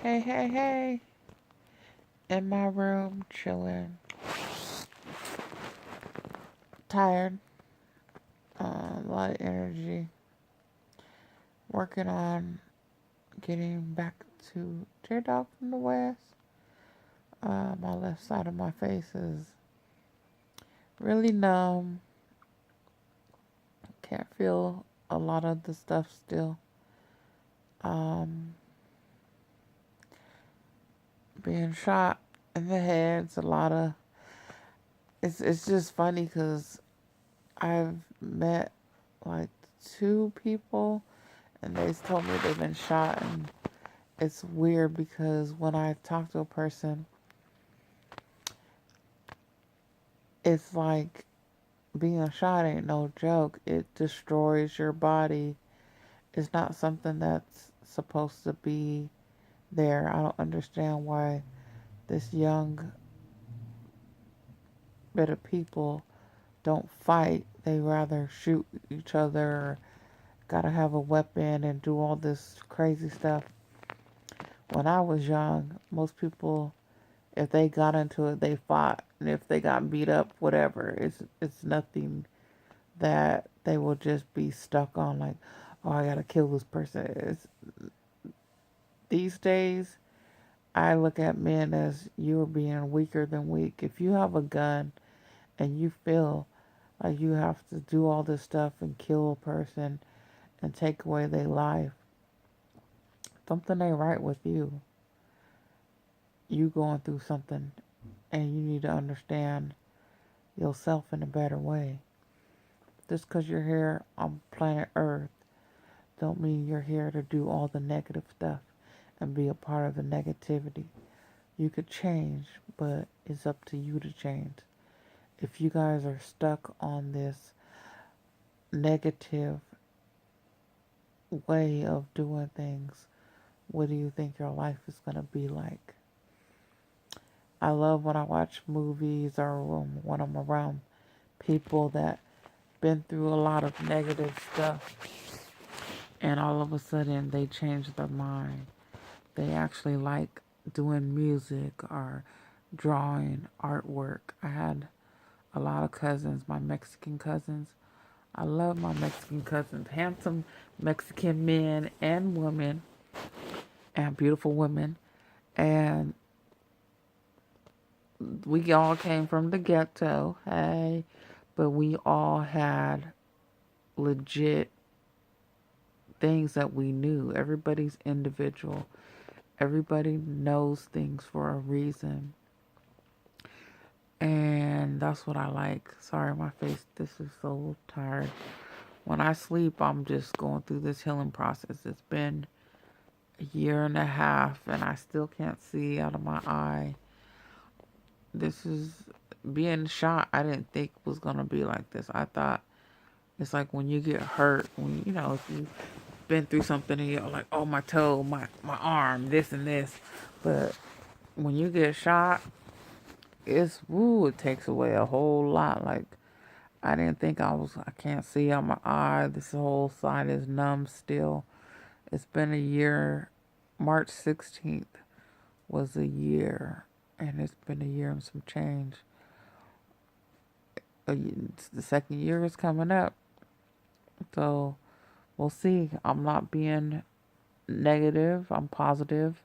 Hey, hey, hey. In my room, chilling. Tired. A lot of energy. Working on getting back to Tear Dog from the West. My left side of my face is really numb. Can't feel a lot of the stuff still. Um, Being shot in the head's a lot of. It's just funny because I've met like two people and they told me they've been shot, and it's weird because when I talk to a person, it's like being shot ain't no joke. It destroys your body. It's not something that's supposed to be there. I don't understand why this young bit of people don't fight. They rather shoot each other or gotta have a weapon and do all this crazy stuff. When I was young, most people, if they got into it, they fought, and if they got beat up, whatever. It's nothing that they will just be stuck on. Like, oh, I gotta kill this person. These days, I look at men as you are being weaker than weak. If you have a gun and you feel like you have to do all this stuff and kill a person and take away their life, something ain't right with you. You going through something, and you need to understand yourself in a better way. Just because you're here on planet Earth don't mean you're here to do all the negative stuff and be a part of the negativity. You could change, but it's up to you to change. If you guys are stuck on this negative way of doing things, what do you think your life is going to be like? I love when I watch movies or when I'm around people that been through a lot of negative stuff and all of a sudden they change their mind. They actually like doing music or drawing artwork. I had a lot of cousins, my Mexican cousins. I love my Mexican cousins, handsome Mexican men and women, and beautiful women. And we all came from the ghetto, hey, but we all had legit things that we knew. Everybody's individual. Everybody knows things for a reason. And that's what I like. Sorry, my face, this is so tired. When I sleep, I'm just going through this healing process. It's been a year and a half, and I still can't see out of my eye. This is being shot. I didn't think was going to be like this. I thought it's like when you get hurt, when if you've been through something and you're like, oh, my toe, my arm, this and this. But when you get shot, it takes away a whole lot. Like, I didn't think I can't see out my eye. This whole side is numb still. It's been a year. March 16th was a year, and it's been a year and some change. The second year is coming up, so we'll see. I'm not being negative. I'm positive.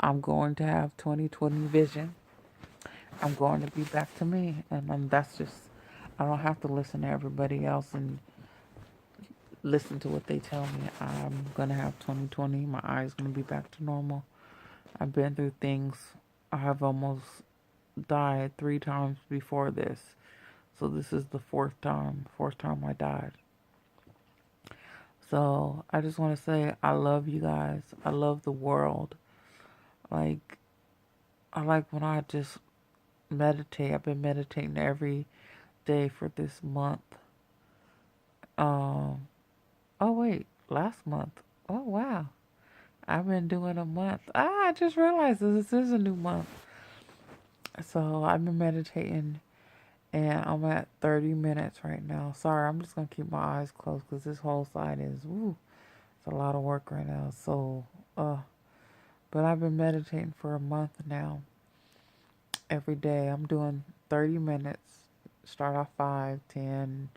I'm going to have 2020 vision. I'm going to be back to me, and that's just. I don't have to listen to everybody else and listen to what they tell me. I'm gonna have 2020. My eyes gonna be back to normal. I've been through things. I have almost died 3 times before this. So this is the fourth time I died. So I just want to say I love you guys. I love the world. Like, I like when I just meditate. I've been meditating every day for this month. Um, oh wait, last month. Oh wow. I've been doing a month. I just realized this is a new month. So I've been meditating and I'm at 30 minutes right now. Sorry, I'm just going to keep my eyes closed, because this whole side is, it's a lot of work right now. So, But I've been meditating for a month now. Every day I'm doing 30 minutes. Start off 5, 10.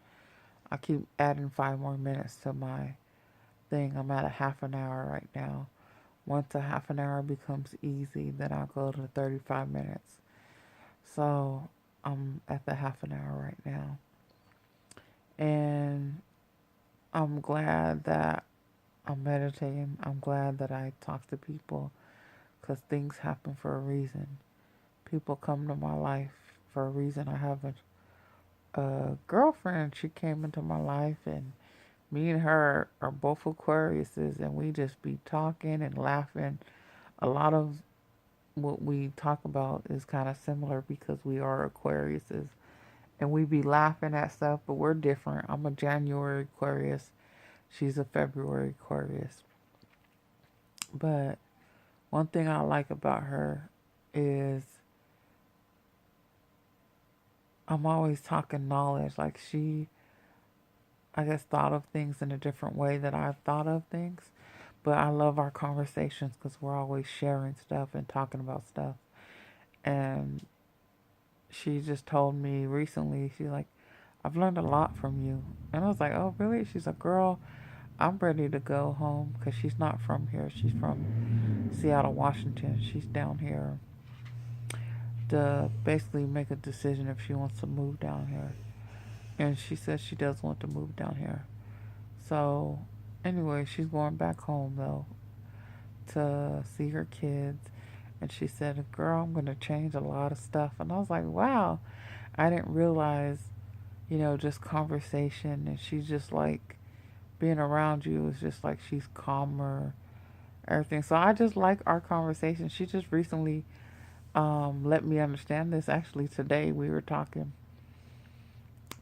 I keep adding 5 more minutes to my thing. I'm at a half an hour right now. Once a half an hour becomes easy, then I'll go to 35 minutes. So I'm at the half an hour right now. And I'm glad that I'm meditating. I'm glad that I talk to people because things happen for a reason. People come to my life for a reason. I have a girlfriend. She came into my life, and me and her are both Aquariuses, and we just be talking and laughing. A lot of what we talk about is kind of similar because we are Aquariuses, and we be laughing at stuff, but we're different. I'm a January Aquarius. She's a February Aquarius. But one thing I like about her is I'm always talking knowledge. Like she, I guess, thought of things in a different way that I've thought of things. But I love our conversations because we're always sharing stuff and talking about stuff. And she just told me recently, she's like, I've learned a lot from you. And I was like, oh, really? She's like, girl, I'm ready to go home because she's not from here. She's from Seattle, Washington. She's down here to basically make a decision if she wants to move down here. And she says she does want to move down here. So, anyway, she's going back home though to see her kids. And she said, girl, I'm going to change a lot of stuff. And I was like, wow, I didn't realize, just conversation. And she's just like, being around you is just like she's calmer, everything. So I just like our conversation. She just recently let me understand this. Actually, today we were talking.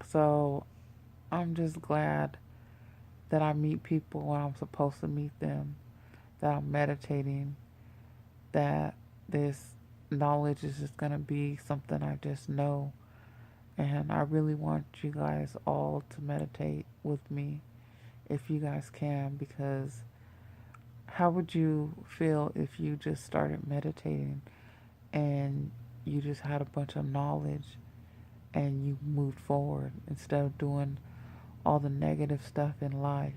So I'm just glad that I meet people when I'm supposed to meet them, that I'm meditating, that this knowledge is just going to be something I just know. And I really want you guys all to meditate with me if you guys can, because how would you feel if you just started meditating and you just had a bunch of knowledge and you moved forward instead of doing all the negative stuff in life?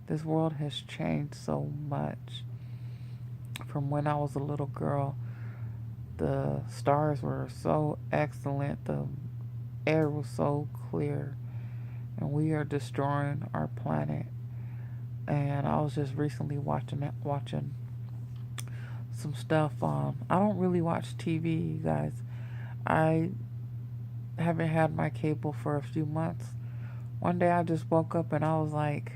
This world has changed so much. From when I was a little girl, the stars were so excellent, the air was so clear, and we are destroying our planet. And I was just recently watching some stuff. I don't really watch TV, you guys. I haven't had my cable for a few months. One day I just woke up and I was like,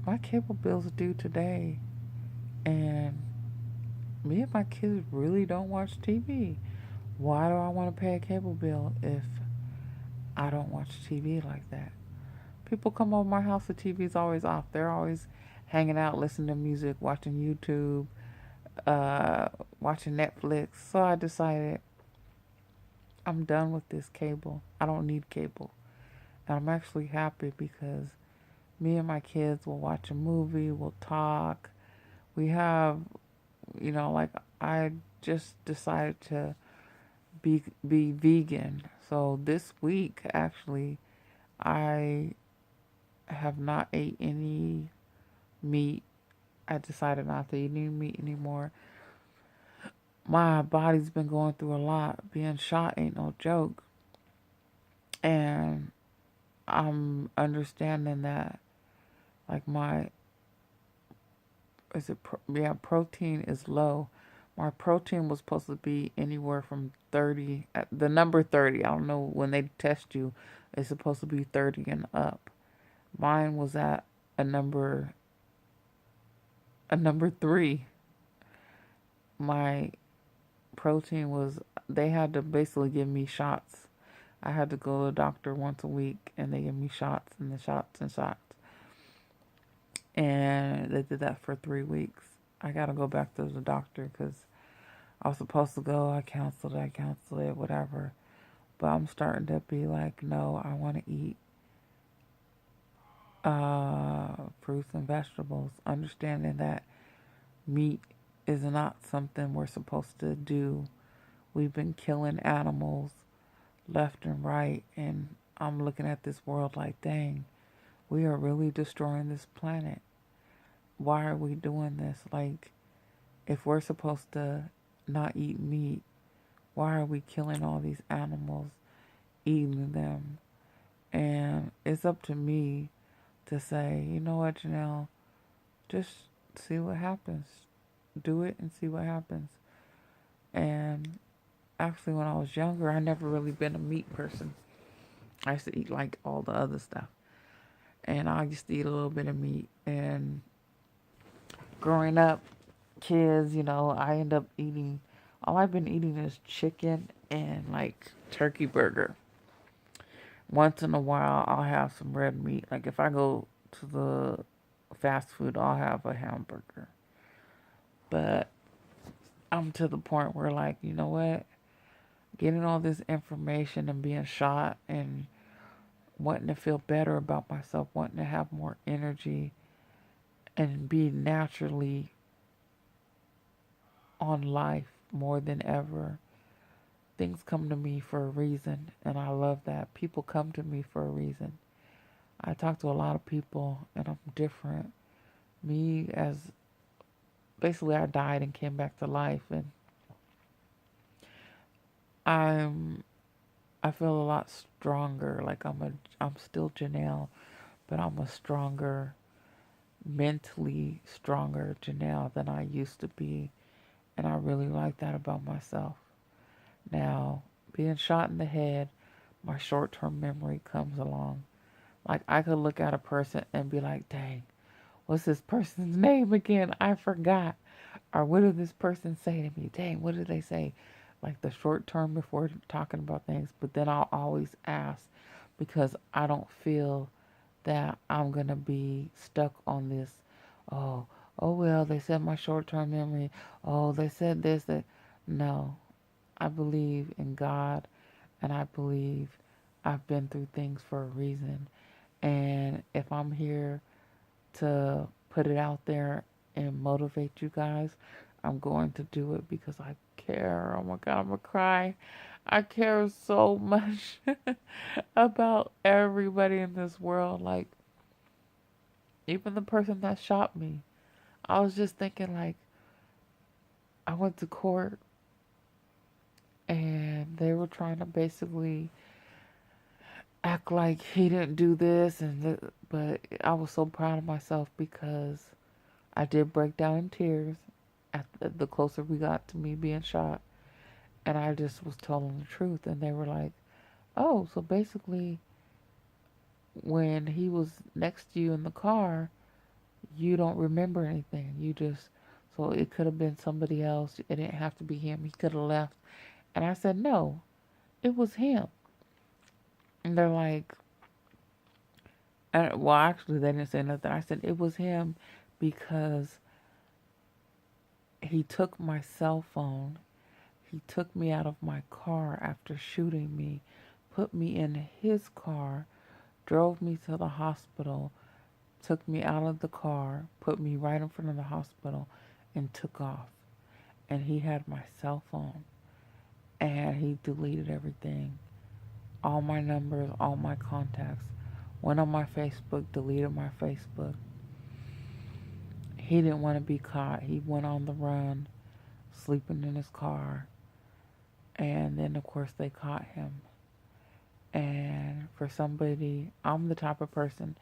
my cable bill's due today, and me and my kids really don't watch TV. Why do I want to pay a cable bill if I don't watch TV like that? People come over my house, the TV's always off. They're always hanging out, listening to music, watching YouTube, uh, watching Netflix. So I decided I'm done with this cable. I don't need cable. And I'm actually happy because me and my kids will watch a movie, we'll talk. We have, like I just decided to be vegan. So this week actually I have not ate any meat. I decided not to eat any meat anymore. My body's been going through a lot. Being shot ain't no joke. And I'm understanding that like my protein is low. My protein was supposed to be anywhere from 30, the number 30. I don't know, when they test you, it's supposed to be 30 and up. Mine was at a number 3. My protein was, they had to basically give me shots. I had to go to the doctor once a week and they give me shots and the shots and shots. And they did that for 3 weeks. I gotta go back to the doctor because I was supposed to go. I canceled it, whatever. But I'm starting to be like, no, I want to eat fruits and vegetables, understanding that Meat is not something we're supposed to do. We've been killing animals left and right, and I'm looking at this world like, dang, we are really destroying this planet. Why are we doing this? Like, if we're supposed to not eat meat, why are we killing all these animals, eating them? And it's up to me to say, you know what, Janelle, just see what happens. Do it and see what happens. And actually, when I was younger, I never really been a meat person. I used to eat like all the other stuff. And I used to eat a little bit of meat. And growing up, kids, I end up eating, all I've been eating is chicken and like turkey burger. Once in a while, I'll have some red meat. Like if I go to the fast food, I'll have a hamburger. But I'm to the point where, like, you know what? Getting all this information and being shot and wanting to feel better about myself, wanting to have more energy and be naturally on life more than ever. Things come to me for a reason, and I love that. People come to me for a reason. I talk to a lot of people, and I'm different. Me, as basically, I died and came back to life, and I'm I feel a lot stronger. Like I'm still Janelle, but I'm a stronger, mentally stronger Janelle than I used to be, and I really like that about myself. Now, being shot in the head, my short-term memory comes along. Like I could look at a person and be like, "Dang, what's this person's name again? I forgot." Or what did this person say to me? Dang, what did they say? Like the short term before talking about things. But then I'll always ask because I don't feel that I'm going to be stuck on this. Oh, oh well, they said my short term memory. Oh, they said this, that. No, I believe in God and I believe I've been through things for a reason. And if I'm here to put it out there and motivate you guys, I'm going to do it because I care. Oh my God, I'm gonna cry. I care so much about everybody in this world. Like, even the person that shot me. I was just thinking, like, I went to court and they were trying to basically act like he didn't do this but I was so proud of myself because I did break down in tears at the closer we got to me being shot, and I just was telling the truth, and they were like, "Oh, so basically, when he was next to you in the car, you don't remember anything. You just so it could have been somebody else. It didn't have to be him. He could have left." And I said, "No, it was him." And they're like, well, actually, they didn't say nothing. I said it was him because he took my cell phone. He took me out of my car after shooting me, put me in his car, drove me to the hospital, took me out of the car, put me right in front of the hospital, and took off. And he had my cell phone, and he deleted everything. All my numbers, all my contacts. Went on my Facebook, deleted my Facebook. He didn't want to be caught. He went on the run, sleeping in his car. And then, of course, they caught him. And for somebody, I'm the type of person,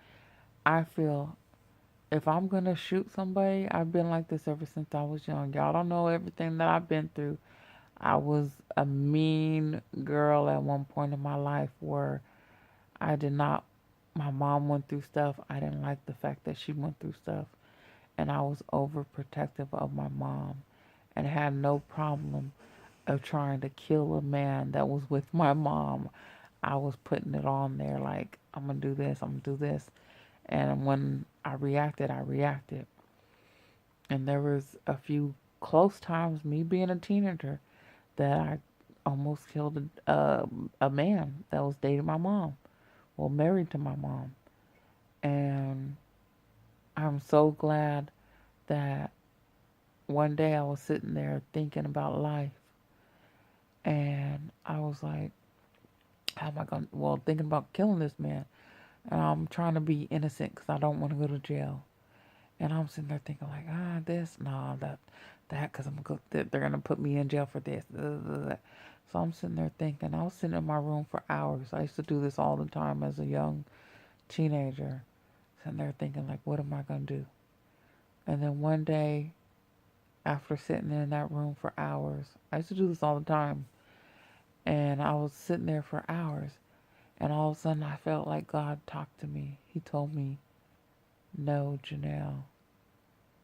I feel if I'm going to shoot somebody, I've been like this ever since I was young. Y'all don't know everything that I've been through. I was a mean girl at one point in my life where I did not, my mom went through stuff. I didn't like the fact that she went through stuff. And I was overprotective of my mom and had no problem of trying to kill a man that was with my mom. I was putting it on there like, I'm going to do this, I'm going to do this. And when I reacted, I reacted. And there was a few close times, me being a teenager, that I almost killed a man that was dating my mom. Well, married to my mom. And I'm so glad that one day I was sitting there thinking about life, and I was like, how am I going to, well, thinking about killing this man. And I'm trying to be innocent because I don't want to go to jail. And I'm sitting there thinking like, this, nah, that, because they're gonna put me in jail for this. So I'm sitting there thinking. I was sitting in my room for hours. I used to do this all the time as a young teenager, sitting there thinking like, what am I gonna do? And then one day, after sitting in that room for hours, I used to do this all the time, and I was sitting there for hours, and all of a sudden I felt like God talked to me. He told me, no, Janelle,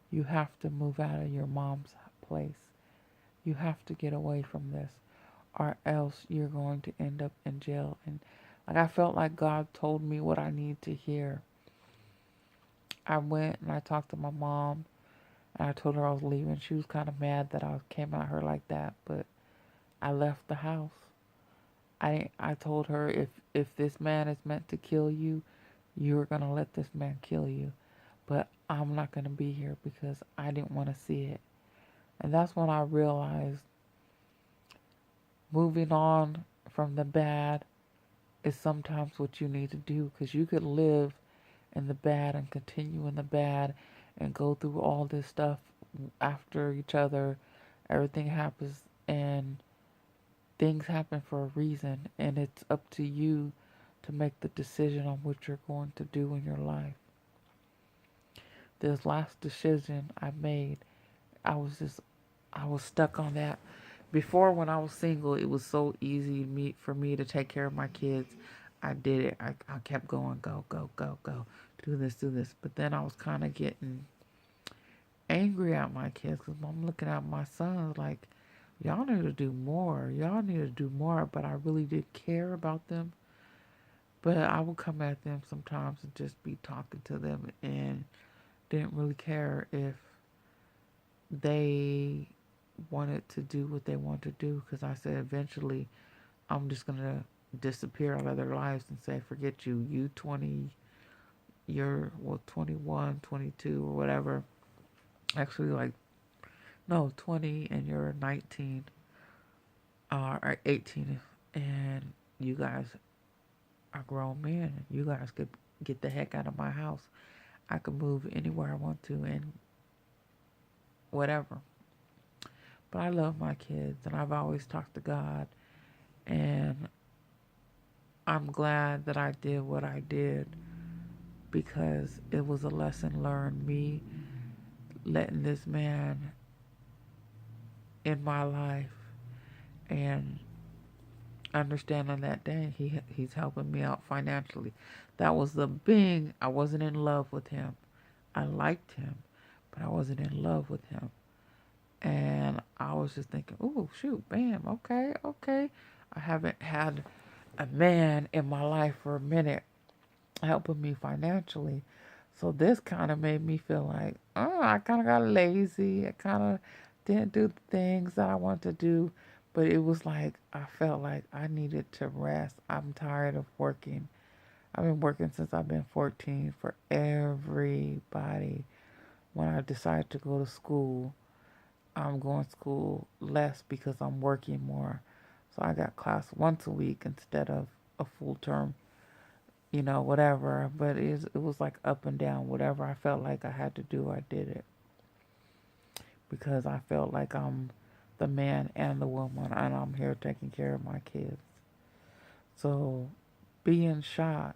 you have to move out of your mom's place. You have to get away from this, or else you're going to end up in jail. And like I felt like God told me what I need to hear. I went and I talked to my mom, and I told her I was leaving. She was kind of mad that I came at her like that, but I left the house. I told her, if this man is meant to kill you, you're gonna let this man kill you. But I'm not gonna be here because I didn't want to see it. And that's when I realized moving on from the bad is sometimes what you need to do, because you could live in the bad and continue in the bad and go through all this stuff after each other. Everything happens, and things happen for a reason, and it's up to you to make the decision on what you're going to do in your life. This last decision I made, I was just I was stuck on that. Before, when I was single, it was so easy for me to take care of my kids. I did it. I kept going, go, go, go, go, do this, do this. But then I was kind of getting angry at my kids because I'm looking at my sons like, y'all need to do more. Y'all need to do more. But I really did care about them. But I would come at them sometimes and just be talking to them and didn't really care if they wanted to do what they want to do, because I said eventually I'm just going to disappear out of their lives and say, forget you. You 20, you're, well, 21, 22, or whatever. Actually, like, no, 20 and you're 19 or 18, and you guys are grown men. You guys could get the heck out of my house. I could move anywhere I want to and whatever. But I love my kids, and I've always talked to God, and I'm glad that I did what I did because it was a lesson learned. Me letting this man in my life and understanding that day he's helping me out financially. That was the big. I wasn't in love with him. I liked him, but I wasn't in love with him. And I was just thinking, oh shoot, bam, okay, okay. I haven't had a man in my life for a minute helping me financially. So this kind of made me feel like, oh, I kind of got lazy. I kind of didn't do the things that I want to do. But it was like, I felt like I needed to rest. I'm tired of working. I've been working since I've been 14 for everybody. When I decide to go to school, I'm going to school less because I'm working more. So I got class once a week instead of a full term, whatever. But it was like up and down. Whatever I felt like I had to do, I did it. Because I felt like I'm the man and the woman, and I'm here taking care of my kids. So being shot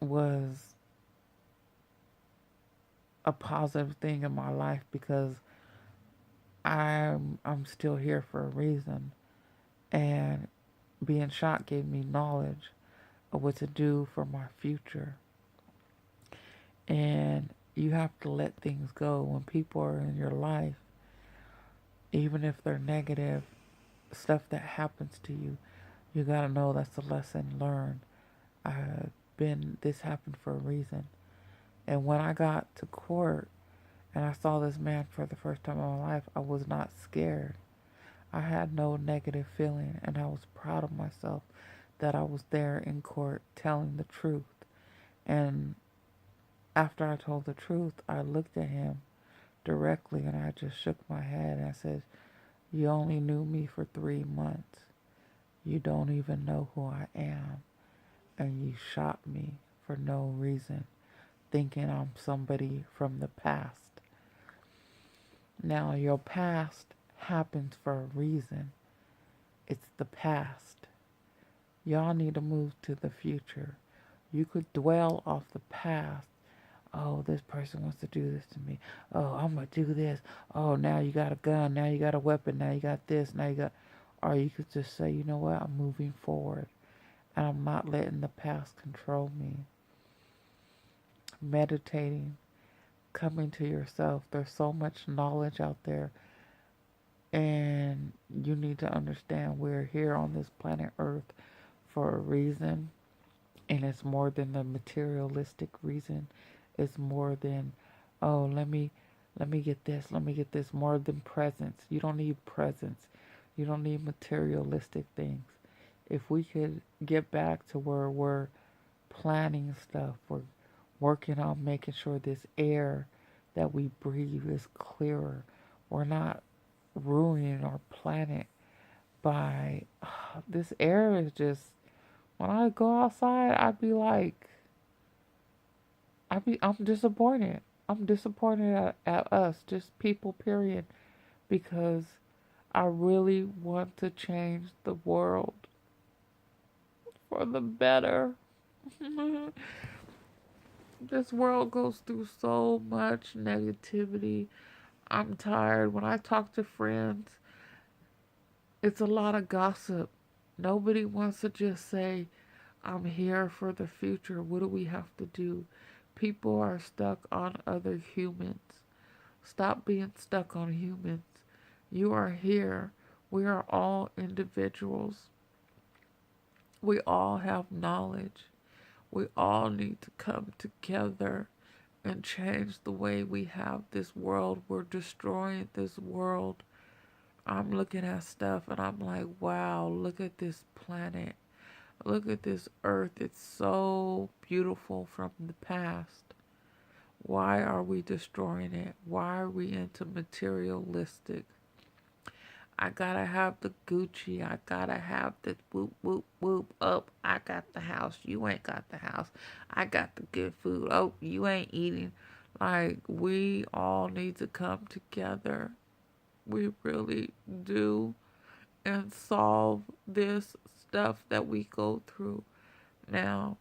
was a positive thing in my life because I'm still here for a reason. And being shot gave me knowledge of what to do for my future. And you have to let things go when people are in your life, even if they're negative, stuff that happens to you. You gotta know that's a lesson learned. This happened for a reason. And when I got to court and I saw this man for the first time in my life, I was not scared. I had no negative feeling, and I was proud of myself that I was there in court telling the truth. And after I told the truth, I looked at him directly, and I just shook my head and I said, "You only knew me for 3 months. You don't even know who I am, and you shot me for no reason, thinking I'm somebody from the past. Now, your past happens for a reason. It's the past. Y'all need to move to the future. You could dwell off the past. Oh, this person wants to do this to me. Oh, I'm going to do this. Oh, now you got a gun. Now you got a weapon. Now you got this. Now you got. Or you could just say, you know what? I'm moving forward. And I'm not letting the past control me. Meditating, coming to yourself. There's so much knowledge out there. And you need to understand we're here on this planet Earth for a reason. And it's more than the materialistic reason. It's more than, oh, let me get this, let me get this. More than presents. You don't need presents. You don't need materialistic things. If we could get back to where we're planning stuff, we're working on making sure this air that we breathe is clearer. We're not ruining our planet by this air is just, when I go outside, I'm disappointed. I'm disappointed at us, just people, period, because I really want to change the world for the better. This world goes through so much negativity. I'm tired. When I talk to friends, it's a lot of gossip. Nobody wants to just say, I'm here for the future. What do we have to do? People are stuck on other humans. Stop being stuck on humans. You are here. We are all individuals. We all have knowledge. We all need to come together and change the way we have this world. We're destroying this world. I'm looking at stuff and I'm like, wow, look at this planet. Look at this earth. It's so beautiful from the past. Why are we destroying it? Why are we into materialistic? I gotta have the Gucci. I gotta have the whoop, whoop, whoop. Oh, I got the house. You ain't got the house. I got the good food. Oh, you ain't eating. Like, we all need to come together. We really do. And solve this stuff that we go through. Now,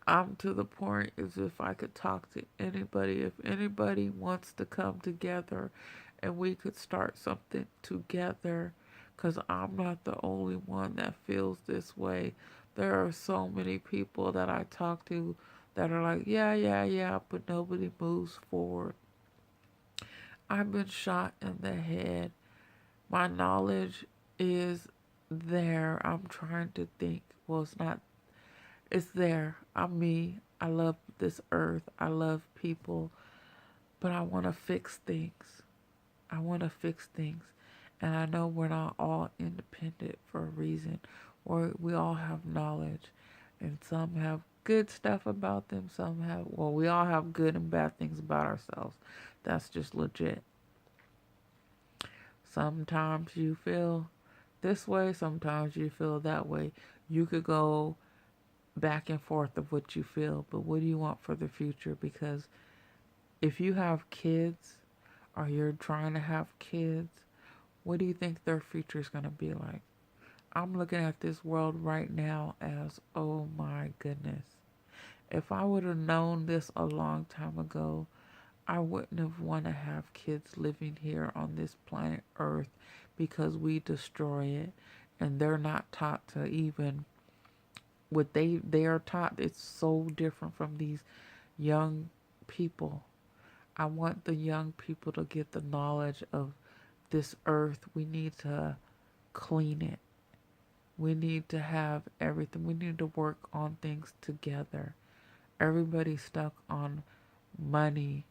I'm to the point as if I could talk to anybody. If anybody wants to come together and we could start something together, because I'm not the only one that feels this way. There are so many people that I talk to that are like, yeah, yeah, yeah, but nobody moves forward. I've been shot in the head. My knowledge is there. I'm trying to think. Well, it's not. It's there. I'm me. I love this earth. I love people. But I want to fix things. I want to fix things. And I know we're not all independent for a reason. Or we all have knowledge. And some have good stuff about them. Some have, well, we all have good and bad things about ourselves. That's just legit. Sometimes you feel this way, sometimes you feel that way. You could go back and forth of what you feel, but what do you want for the future? Because if you have kids or you're trying to have kids, what do you think their future is going to be like? I'm looking at this world right now as, oh my goodness. If I would have known this a long time ago, I wouldn't have want to have kids living here on this planet Earth because we destroy it and they're not taught to even what they are taught. It's so different from these young people. I want the young people to get the knowledge of this earth. We need to clean it. We need to have everything. We need to work on things together. Everybody's stuck on money.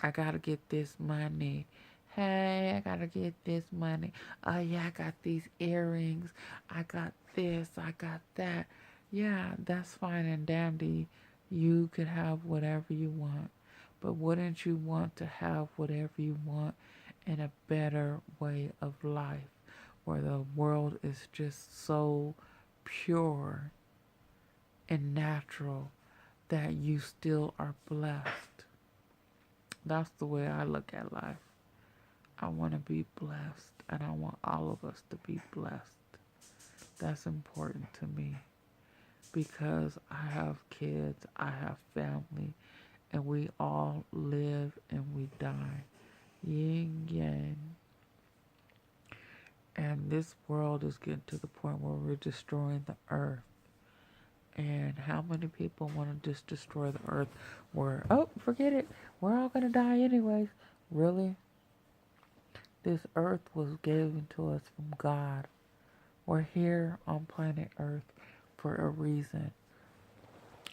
I gotta get this money. Hey, I gotta get this money. Oh yeah, I got these earrings. I got this. I got that. Yeah, that's fine and dandy. You could have whatever you want. But wouldn't you want to have whatever you want in a better way of life where the world is just so pure and natural that you still are blessed? That's the way I look at life. I want to be blessed, and I want all of us to be blessed. That's important to me because I have kids, I have family, and we all live and we die. Yin yang. And this world is getting to the point where we're destroying the earth. And how many people want to just destroy the earth where, oh, forget it, we're all going to die anyways? Really? This earth was given to us from God. We're here on planet earth for a reason.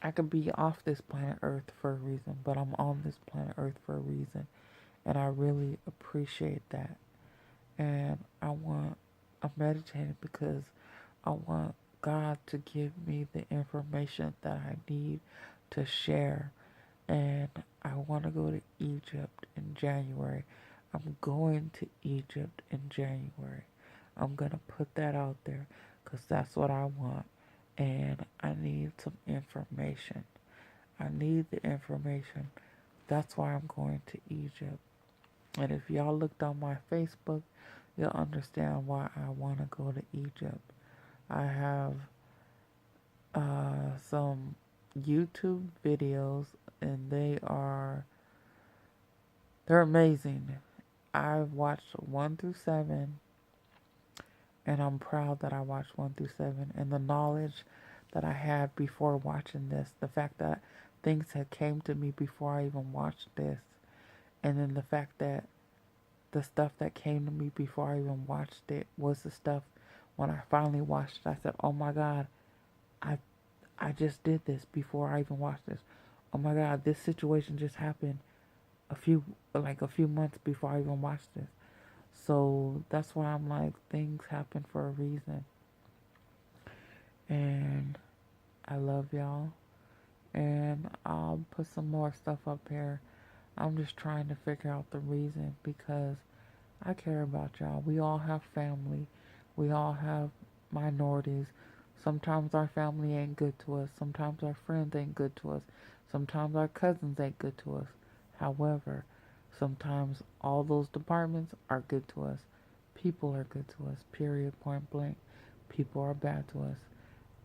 I could be off this planet earth for a reason, but I'm on this planet earth for a reason. And I really appreciate that. And I'm meditating because I want God to give me the information that I need to share. And I want to go to Egypt in January. I'm going to Egypt in January. I'm going to put that out there because that's what I want. And I need some information. I need the information. That's why I'm going to Egypt. And if y'all looked on my Facebook, you'll understand why I want to go to Egypt. I have some YouTube videos, and they're amazing. I've watched 1 through 7, and I'm proud that I watched 1 through 7. And the knowledge that I had before watching this, the fact that things had came to me before I even watched this, and then the fact that the stuff that came to me before I even watched it was the stuff when I finally watched it. I said, "Oh my God, I I just did this before I even watched this. Oh my God, this situation just happened a few months before I even watched this." So that's why I'm like, things happen for a reason. And I love y'all. And I'll put some more stuff up here. I'm just trying to figure out the reason because I care about y'all. We all have family. We all have minorities. Sometimes our family ain't good to us. Sometimes our friends ain't good to us. Sometimes our cousins ain't good to us. However, sometimes all those departments are good to us. People are good to us. Period. Point blank. People are bad to us.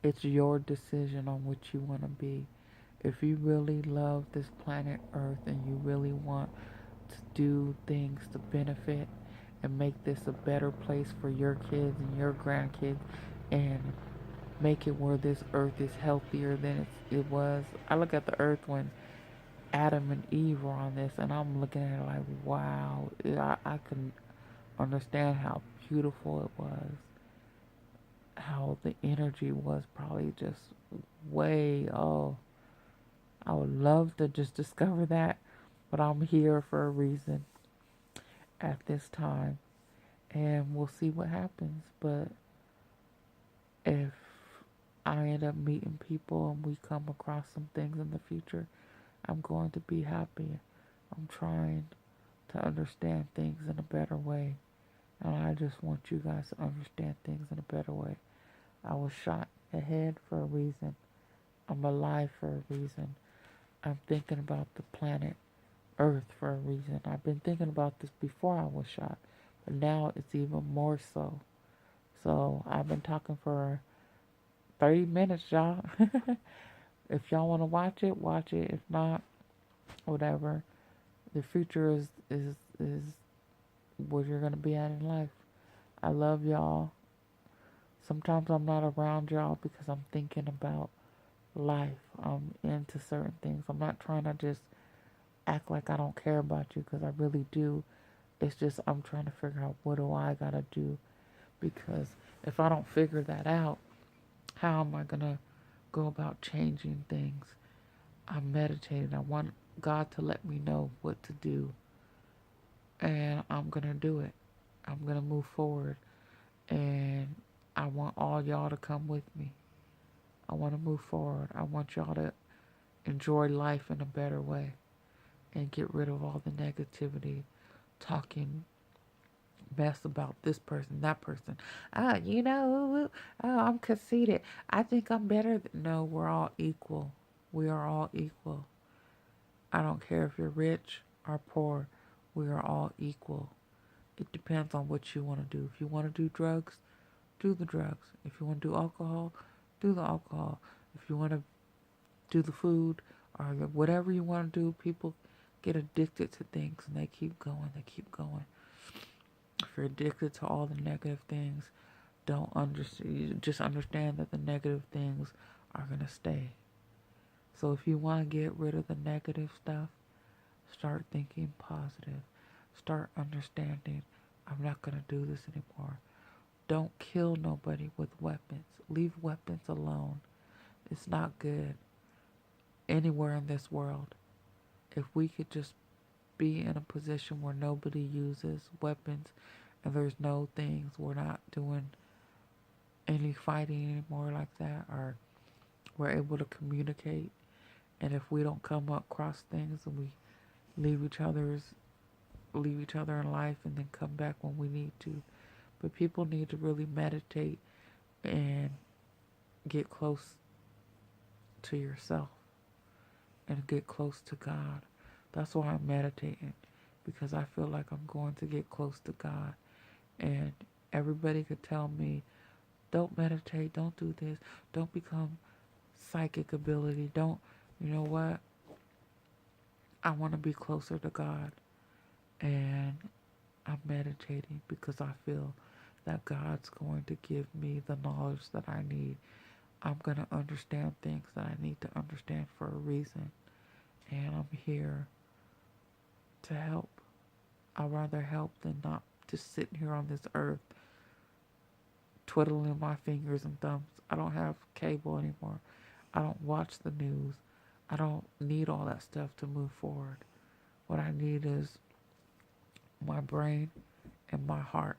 It's your decision on what you want to be. If you really love this planet Earth and you really want to do things to benefit and make this a better place for your kids and your grandkids and make it where this earth is healthier than it was. I look at the earth when Adam and Eve were on this and I'm looking at it like, wow, I can understand how beautiful it was, how the energy was probably just way, oh, I would love to just discover that, but I'm here for a reason at this time, and we'll see what happens. But if I end up meeting people and we come across some things in the future, I'm going to be happy. I'm trying to understand things in a better way, and I just want you guys to understand things in a better way. I was shot ahead for a reason. I'm alive for a reason. I'm thinking about the planet Earth for a reason. I've been thinking about this before I was shot, but now it's even more so. So I've been talking for 30 minutes, y'all. If y'all want to watch it, watch it. If not, whatever. The future is where you're gonna be at in life. I love y'all. Sometimes I'm not around y'all because I'm thinking about life. I'm into certain things. I'm not trying to just act like I don't care about you because I really do. It's just I'm trying to figure out what do I gotta do, because if I don't figure that out, how am I gonna go about changing things? I'm meditating. I want God to let me know what to do, and I'm gonna do it. I'm gonna move forward, and I want all y'all to come with me. I want to move forward. I want y'all to enjoy life in a better way. and get rid of all the negativity, talking mess about this person, that person. I'm conceited. I think I'm better. No, we're all equal. We are all equal. I don't care if you're rich or poor. We are all equal. It depends on what you want to do. If you want to do drugs, do the drugs. If you want to do alcohol, do the alcohol. If you want to do the food or whatever you want to do, people get addicted to things and they keep going, they keep going. If you're addicted to all the negative things, don't understand. Just understand that the negative things are gonna stay. So if you want to get rid of the negative stuff, start thinking positive. Start understanding. I'm not gonna do this anymore. Don't kill nobody with weapons. Leave weapons alone. It's not good anywhere in this world. If we could just be in a position where nobody uses weapons and there's no things, we're not doing any fighting anymore like that, or we're able to communicate. And if we don't come across things and we leave each other's leave each other in life and then come back when we need to. But people need to really meditate and get close to yourself and get close to God. That's why I'm meditating, because I feel like I'm going to get close to God. And everybody could tell me, don't meditate, don't do this, don't become psychic ability, don't, you know what? I want to be closer to God. And I'm meditating because I feel that God's going to give me the knowledge that I need. I'm going to understand things that I need to understand for a reason. And I'm here to help. I'd rather help than not just sitting here on this earth twiddling my fingers and thumbs. I don't have cable anymore. I don't watch the news. I don't need all that stuff to move forward. What I need is my brain and my heart.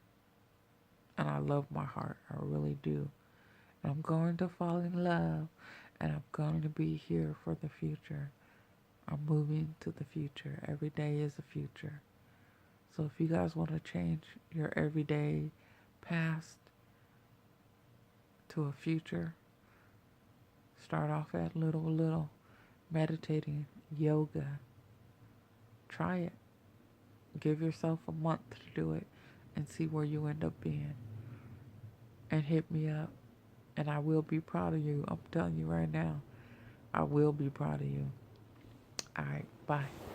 And I love my heart. I really do. And I'm going to fall in love. And I'm going to be here for the future. I'm moving to the future. Every day is a future. So if you guys want to change your everyday past to a future, start off at little, meditating, yoga. Try it. Give yourself a month to do it and see where you end up being. And hit me up. And I will be proud of you. I'm telling you right now. I will be proud of you. Alright, bye.